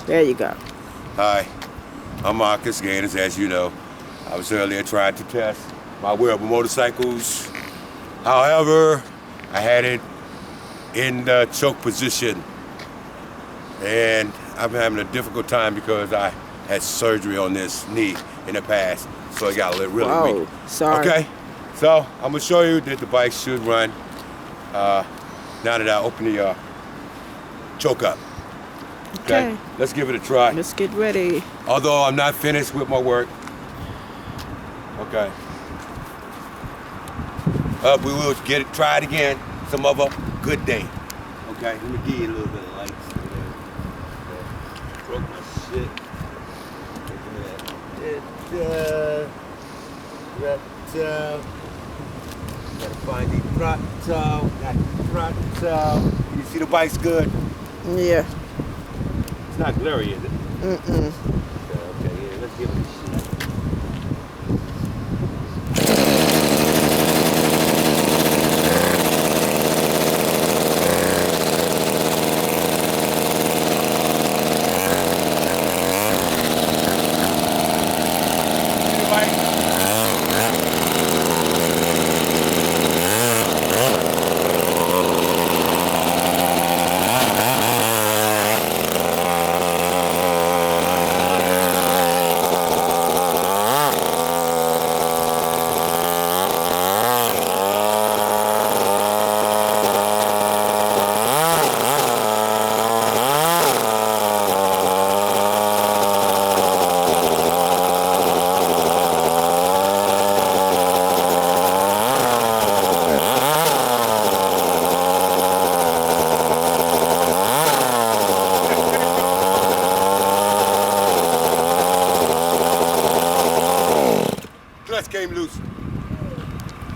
There you go. Hi, I'm Marcus Ganeous, as you know. I was earlier trying to test my wearable motorcycles. However, I had it in the choke position, and I'm having a difficult time because I had surgery on this knee in the past, so it got really weak. Sorry. Okay, so I'm gonna show you that the bike should run now that I open the choke up. Okay, let's give it a try. Let's get ready. Although I'm not finished with my work. Okay. We will try it again some other good day. Okay, let me give you a little bit of light. Broke my shit. Gotta find the throttle. Got the throttle. Can you see the bike's good? Yeah. It's not glary, is it? Mm-mm. Okay, yeah, let's give it a shot. Clutch came loose.